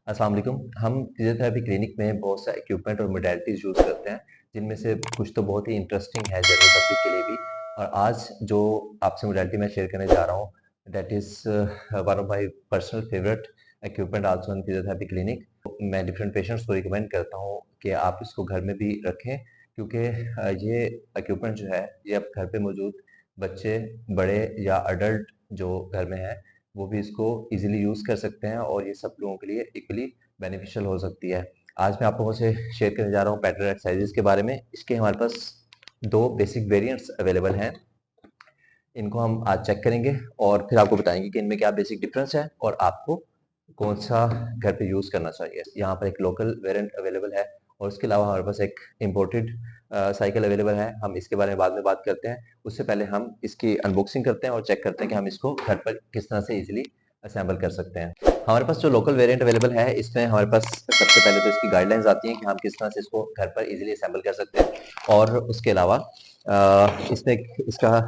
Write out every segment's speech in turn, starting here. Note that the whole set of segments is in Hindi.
अस्सलाम वालेकुम। हम फिजियोथेरेपी क्लिनिक में बहुत सा इक्विपमेंट और मोडेलिटीज़ यूज़ करते हैं, जिनमें से कुछ तो बहुत ही इंटरेस्टिंग है जनरल पब्लिक के लिए भी। और आज जो आपसे मोडेलिटी मैं शेयर करने जा रहा हूँ, that is one of my personal favourite equipment also in physiotherapy clinic. मैं डिफरेंट पेशेंट्स को रिकमेंड करता हूँ कि आप इसको घर में भी रखें, क्योंकि ये इक्विपमेंट जो है, ये आप घर पे मौजूद बच्चे, बड़े या अडल्ट जो घर में हैं, वो भी इसको इजीली यूज़ कर सकते हैं और ये सब लोगों के लिए इक्वली बेनिफिशियल हो सकती है। आज मैं आप लोगों से शेयर करने जा रहा हूँ पैटर्न एक्सरसाइजेस के बारे में। इसके हमारे पास 2 बेसिक वेरिएंट्स अवेलेबल हैं। इनको हम आज चेक करेंगे और फिर आपको बताएँगे कि इनमें क्या बेसिक डिफरेंस है और आपको कौन-सा घर पे यूज़ करना चाहिए। यहाँ पर एक लोकल वेरिएंट अवेलेबल है और उसके अलावा हमारे पास एक इम्पोर्टेड साइकिल अवेलेबल है। हम इसके बारे में बाद में बात करते हैं। उससे पहले हम इसकी अनबॉक्सिंग करते हैं और चेक करते हैं कि हम इसको घर पर किस तरह से ईज़िली असेंबल कर सकते हैं। हमारे पास जो लोकल वेरिएंट अवेलेबल है, इसमें हमारे पास सबसे पहले तो इसकी गाइडलाइंस आती हैं कि हम किस तरह से इसको घर पर ईज़िली असेंबल कर सकते हैं। और उसके अलावा इसमें इसका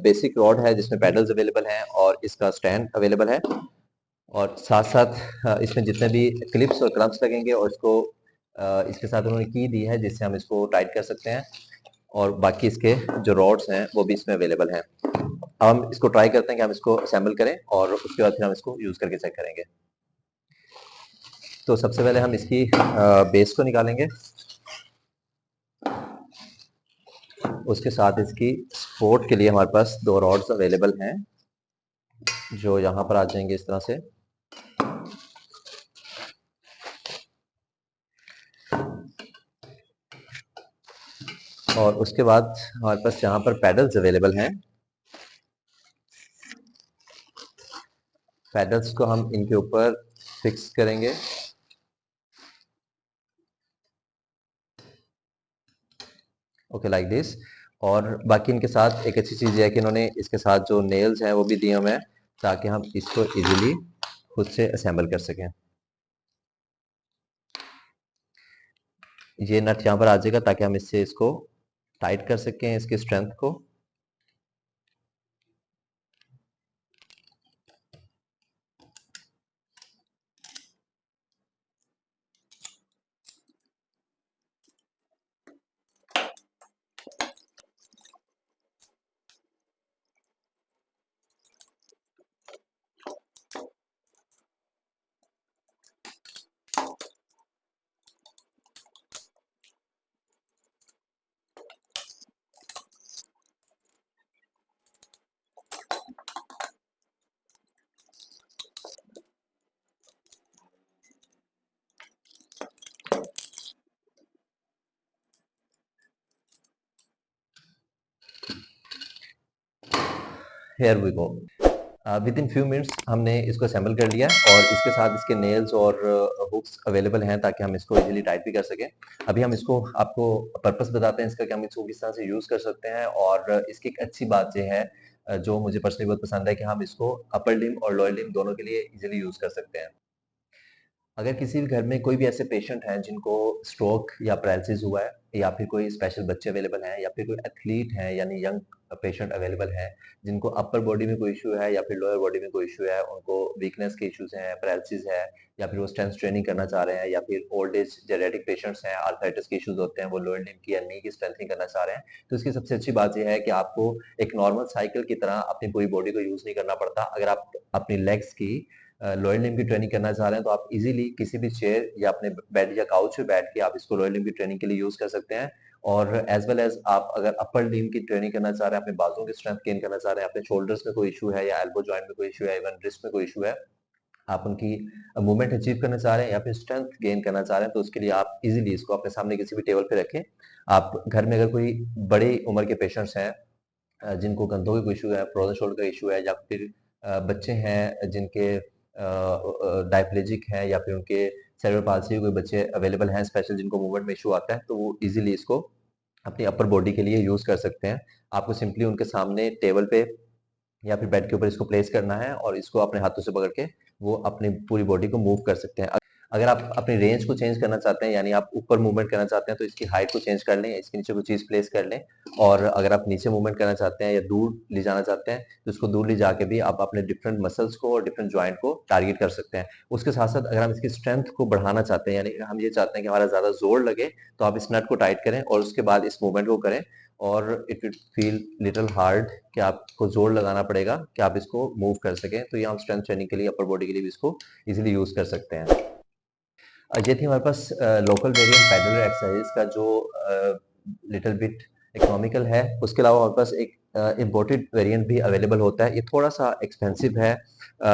बेसिक रॉड है जिसमें पैडल्स अवेलेबल हैं और इसका स्टैंड अवेलेबल है। और साथ-साथ इसमें जितने भी क्लिप्स और क्लम्प्स लगेंगे और इसको इसके साथ उन्होंने की दी है जिससे हम इसको टाइट कर सकते हैं और बाकी इसके जो रॉड्स हैं वो भी इसमें अवेलेबल हैं। अब हम इसको ट्राई करते हैं कि हम इसको असेंबल करें और उसके बाद फिर हम इसको यूज़ करके चेक करेंगे। तो सबसे पहले हम इसकी बेस को निकालेंगे। उसके साथ इसकी सपोर्ट के लिए हमारे पास 2 रॉड्स अवेलेबल हैं, जो यहाँ पर आ जाएँगे इस तरह से। और उसके बाद हमारे पास यहाँ पर पैडल्स अवेलेबल हैं। पैडल्स को हम इनके ऊपर फिक्स करेंगे। Okay, like this. और बाकी इनके साथ एक अच्छी चीज़ ये है कि इन्होंने इसके साथ जो नेल्स हैं वो भी दिए हुए हैं, ताकि हम इसको इजीली खुद से असेंबल कर सकें। ये नट यहाँ पर आ जाएगा ताकि हम इससे इसको टाइट कर सकें, इसकी स्ट्रेंथ को। Here we go. Within few minutes हमने इसको असेंबल कर लिया है और इसके साथ इसके नेल्स और हुक्स अवेलेबल हैं ताकि हम इसको इजीली टाइट भी कर सकें। अभी हम इसको आपको पर्पस बताते हैं इसका कि हम इसको किस तरह से यूज़ कर सकते हैं। और इसकी एक अच्छी बात ये है, जो मुझे पर्सनली बहुत पसंद है, कि हम इसको अपर लिम्ब और लोअर लिम्ब दोनों के लिए इजीली यूज़ कर सकते हैं। अगर किसी भी घर में कोई भी ऐसे पेशेंट हैं जिनको स्ट्रोक या पैरालिसिस हुआ है, या फिर कोई स्पेशल बच्चे अवेलेबल हैं, या फिर कोई एथलीट हैं यानी यंग पेशेंट अवेलेबल हैं, जिनको अपर बॉडी में कोई इशू है या फिर लोअर बॉडी में कोई इशू है, उनको वीकनेस के इश्यूज हैं, पैरालिसिस है, या फिर वो स्ट्रेंथ ट्रेनिंग करना चाह रहे हैं, या फिर ओल्ड एज जेनेटिक पेशेंट्स हैं, आर्थराइटिस के इश्यूज होते हैं, वो लोअर लिम्ब की या नी की स्ट्रेंथनिंग करना चाह रहे हैं, तो इसकी सबसे अच्छी बात ये है कि आपको एक नॉर्मल साइकिल की तरह अपनी पूरी बॉडी को यूज नहीं करना पड़ता। अगर आप अपनी लेग्स की लोअर लिम्ब की ट्रेनिंग करना चाह रहे हैं, तो आप इजीली किसी भी चेयर या अपने बेड या काउच पे बैठ के आप इसको लोअर लिम्ब की ट्रेनिंग के लिए यूज कर सकते हैं। और एज वेल एज आप अगर अपर लिम्ब की ट्रेनिंग करना चाह रहे हैं, अपने बाजुओं की स्ट्रेंथ गेन करना चाह रहे हैं, अपने शोल्डर्स में कोई इशू है या एल्बो जॉइंट में कोई इशू है, इवन रिस्ट में कोई इशू है, आप उनकी मूवमेंट अचीव करना चाह रहे हैं या फिर स्ट्रेंथ गेन करना चाह रहे हैं, तो उसके लिए आप इजीली इसको अपने सामने किसी भी टेबल पे रखें। आप घर में अगर कोई बड़ी उम्र के पेशेंट्स हैं, जिनको कंधों के कोई इशू है, फ्रोजन शोल्डर का इशू है, या फिर बच्चे हैं जिनके डायप्लेजिक हैं, या फिर उनके सेरेब्रल पाल्सी के कोई बच्चे अवेलेबल हैं स्पेशल जिनको मूवमेंट में इशू आता है, तो वो इजीली इसको अपनी अपर बॉडी के लिए यूज कर सकते हैं। आपको सिंपली उनके सामने टेबल पे या फिर बेड के ऊपर इसको प्लेस करना है और इसको अपने हाथों से पकड़ के वो अपनी पूरी बॉडी को मूव कर सकते हैं। अगर आप अपनी रेंज को चेंज करना चाहते हैं, यानी आप ऊपर मूवमेंट करना चाहते हैं, तो इसकी हाइट को चेंज कर लें, इसके नीचे कोई चीज़ प्लेस कर लें। और अगर आप नीचे मूवमेंट करना चाहते हैं या दूर ले जाना चाहते हैं, तो इसको दूर ले जाके भी आप अपने डिफरेंट मसल्स को और डिफरेंट जॉइंट को टारगेट कर सकते हैं। उसके साथ-साथ अगर हम इसकी स्ट्रेंथ को बढ़ाना चाहते हैं, यानी हम ये चाहते हैं कि हमारा ज़्यादा ज़ोर लगे, तो आप इस नट को टाइट करें और उसके बाद इस मूवमेंट को करें, और it will feel little hard कि आपको ज़ोर लगाना पड़ेगा कि आप इसको मूव कर सकें। तो ये हम स्ट्रेंथ ट्रेनिंग के लिए, अपर बॉडी के लिए भी इसको ईज़िली यूज़ कर सकते हैं। ये थी हमारे पास लोकल वेरिएंट पैडलर एक्सरसाइज का, जो लिटिल बिट इकोनॉमिकल है। उसके अलावा हमारे पास एक इम्पोर्टेड वेरिएंट भी अवेलेबल होता है। ये थोड़ा सा एक्सपेंसिव है,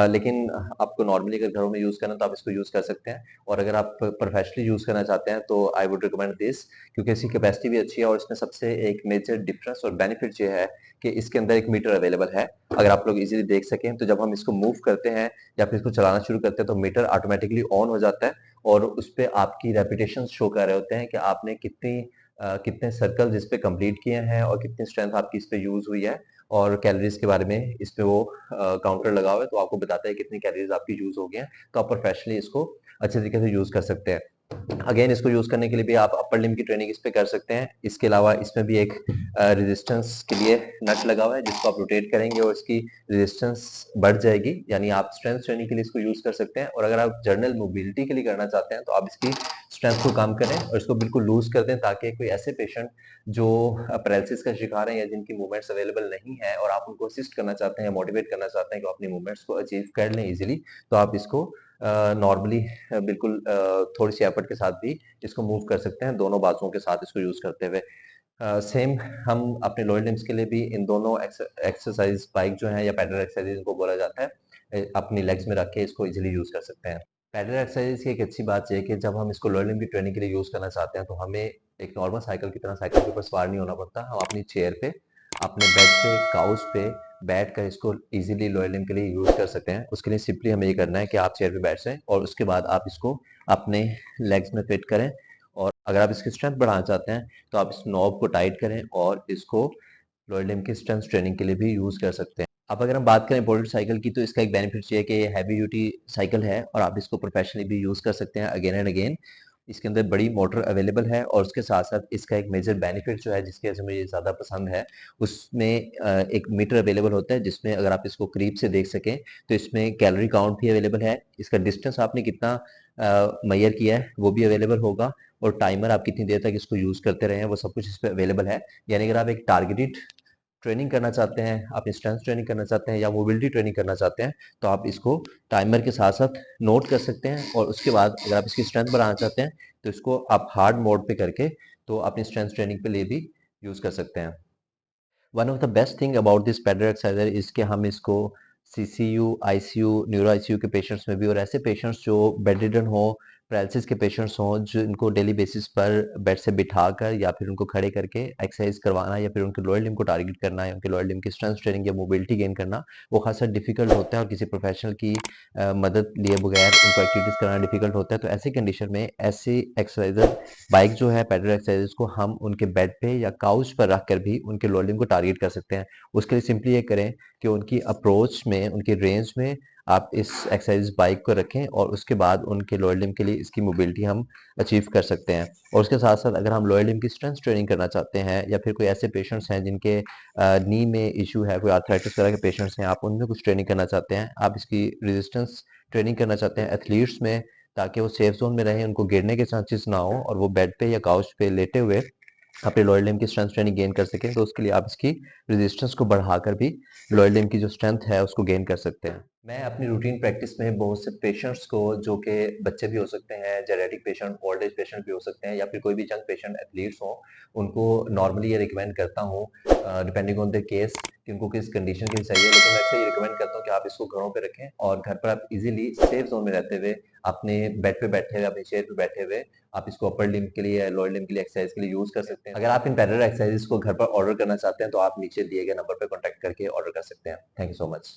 लेकिन आपको नॉर्मली अगर घरों में यूज़ करना है तो आप इसको यूज़ कर सकते हैं। और अगर आप प्रोफेशनली यूज़ करना चाहते हैं तो आई वुड रिकमेंड दिस, क्योंकि इसकी कैपेसिटी भी अच्छी है, और इसमें सबसे एक मेजर डिफरेंस और बेनिफिट ये है कि इसके अंदर एक मीटर अवेलेबल है। अगर आप लोग इजीली देख सकें, तो जब हम इसको मूव करते हैं या फिर इसको चलाना शुरू करते हैं, तो मीटर ऑटोमेटिकली ऑन हो जाता है और उस पे आपकी रेपिटेशन शो कर रहे होते हैं कि आपने कितने सर्कल इस पे कंप्लीट किए हैं और कितनी स्ट्रेंथ आपकी इस पे यूज हुई है। और कैलोरीज के बारे में इस पे वो काउंटर लगा हुआ है, तो आपको बताता है कितनी कैलोरीज आपकी यूज हो गई हैं। तो आप प्रोफेशनली इसको अच्छे तरीके से यूज कर सकते हैं। अगेन, इसको यूज करने के लिए भी आप अपर लिम्ब की ट्रेनिंग इस पे कर सकते हैं। इसके अलावा इसमें भी एक रेजिस्टेंस के लिए नट लगा हुआ है, जिसको आप रोटेट करेंगे और इसकी रेजिस्टेंस बढ़ जाएगी, यानी आप स्ट्रेंथ ट्रेनिंग के लिए इसको यूज कर सकते हैं। और अगर आप जर्नल मोबिलिटी के लिए करना चाहते हैं, तो आप इसकी स्ट्रेंथ को कम करें और इसको बिल्कुल लूज कर दें, ताकि कोई ऐसे पेशेंट जो पैरालिसिस का शिकार है या जिनकी मूवमेंट्स अवेलेबल नहीं है, और आप उनको असिस्ट करना चाहते हैं, मोटिवेट करना चाहते हैं कि वो अपनी मूवमेंट्स को अचीव कर लें इजीली, तो आप इसको नॉर्मली बिल्कुल थोड़ी सी एफर्ट के साथ भी इसको मूव कर सकते हैं, दोनों बाजुओं के साथ इसको यूज करते हुए। सेम हम अपने लोअर लिम्स के लिए भी इन दोनों एक्सरसाइज स्पाइक जो है या पैडल एक्सरसाइज इनको बोला जाता है, अपनी लेग्स में रख के इसको इजीली यूज कर सकते हैं। पैडल एक्सरसाइज की एक अच्छी बात ये है कि जब हम इसको लोअर लिम्ब की ट्रेनिंग के लिए यूज करना चाहते हैं, तो हमें एक नॉर्मल साइकिल की तरह साइकिल के ऊपर सवार नहीं होना पड़ता। हम अपनी चेयर पे, अपने बेड पे, काउच पे बैठ कर इसको इजीली लोअर लिम्ब के लिए यूज कर सकते हैं। उसके लिए सिंपली हमें ये करना है कि आप चेयर पे बैठ जाएं और उसके बाद आप इसको अपने लेग्स में फिट करें। और अगर आप इसकी स्ट्रेंथ बढ़ाना चाहते हैं, तो आप इस नॉब को टाइट करें और इसको लोअर लिम्ब की स्ट्रेंथ ट्रेनिंग के लिए भी यूज कर सकते हैं। अब अगर हम बात करें बोल्ट साइकिल की, तो इसका एक बेनिफिट ये है कि ये हैवी ड्यूटी साइकिल है और आप इसको प्रोफेशनली भी यूज कर सकते हैं अगेन एंड अगेन। इसके अंदर बड़ी मोटर अवेलेबल है, और उसके साथ साथ इसका एक मेजर बेनिफिट जो है, जिसकी वजह से मुझे ज़्यादा पसंद है, उसमें एक मीटर अवेलेबल होता है, जिसमें अगर आप इसको करीब से देख सकें, तो इसमें कैलोरी काउंट भी अवेलेबल है। इसका डिस्टेंस आपने कितना मेजर किया है वो भी अवेलेबल होगा, और टाइमर आप कितनी देर तक इसको यूज करते रहे हैं वो सब कुछ इस पे अवेलेबल है। यानी अगर आप एक टारगेटेड ट्रेनिंग करना चाहते हैं, आप स्ट्रेंथ ट्रेनिंग करना चाहते हैं या मोबिलिटी ट्रेनिंग करना चाहते हैं, तो आप इसको टाइमर के साथ साथ नोट कर सकते हैं। और उसके बाद अगर आप इसकी स्ट्रेंथ बढ़ाना चाहते हैं, तो इसको आप हार्ड मोड पे करके तो अपनी स्ट्रेंथ ट्रेनिंग के लिए भी यूज कर सकते हैं। One of the best thing about this pedal exerciser is कि हम इसको सीसीयू, आईसीयू, न्यूरो आईसीयू के पेशेंट्स में भी, और ऐसे पेशेंट्स जो बेड रिडन हो, पैरालिसिस के पेशेंट्स हों, जो इनको डेली बेसिस पर बेड से बिठाकर या फिर उनको खड़े करके एक्सरसाइज करवाना, या फिर उनके लोअर लिम्ब को टारगेट करना, या उनके लोअर लिम्ब की स्ट्रेंथ ट्रेनिंग या मोबिलिटी गेन करना, वो खासा डिफिकल्ट होता है, और किसी प्रोफेशनल की मदद लिए बगैर उनको एक्टिविटीज कराना डिफिकल्ट होता है। तो ऐसी कंडीशन में ऐसी एक्सरसाइजर बाइक जो है, पैडल एक्सरसाइज को हम उनके बेड पे या काउच पर रख कर भी उनके लोअर लिम्ब को टारगेट कर सकते हैं। उसके लिए सिंपली ये करें कि उनकी अप्रोच में, उनकी रेंज में आप इस एक्सरसाइज बाइक को रखें, और उसके बाद उनके लोअर लिम्ब के लिए इसकी मोबिलिटी हम अचीव कर सकते हैं। और उसके साथ साथ अगर हम लोअर लिम्ब की स्ट्रेंथ ट्रेनिंग करना चाहते हैं, या फिर कोई ऐसे पेशेंट्स हैं जिनके नी में इशू है, कोई आर्थराइटिस वगैरह के पेशेंट्स हैं, आप उनमें कुछ ट्रेनिंग करना चाहते हैं, आप इसकी रेजिस्टेंस ट्रेनिंग करना चाहते हैं एथलीट्स में, ताकि वो सेफ जोन में रहें, उनको गिरने के चांसेस ना हो, और वो बेड पे या काउच पे लेटे हुए अपने लोअर लिम्ब की स्ट्रेंथ ट्रेनिंग गेन कर सकें। तो उसके लिए आप इसकी रेजिस्टेंस को बढ़ाकर भी लोअर लिम्ब की जो स्ट्रेंथ है उसको गेन कर सकते हैं। मैं अपनी रूटीन प्रैक्टिस में बहुत से पेशेंट्स को, जो कि बच्चे भी हो सकते हैं, genetic patient, old age patient भी हो सकते हैं, या फिर कोई भी यंग पेशेंट एथलीट्स हों, उनको नॉर्मली ये रिकमेंड करता हूँ, डिपेंडिंग ऑन द केस, कि उनको किस कंडीशन के लिए चाहिए, लेकिन मैं अक्सर ये रिकमेंड करता हूँ कि आप इसको घरों पे रखें, और घर पर आप इजीली सेफ जोन में रहते हुए, अपने बेड पे बैठे हुए, अपनी चेयर पे बैठे हुए, आप इसको अपर लिम्ब के लिए, लोअर लिम्ब के लिए एक्सरसाइज के लिए यूज कर सकते हैं। अगर आप इन पैरेलल एक्सरसाइजेस को घर पर ऑर्डर करना चाहते हैं, तो आप नीचे दिए गए नंबर पर कॉन्टैक्ट करके ऑर्डर कर सकते हैं। Thank you so much.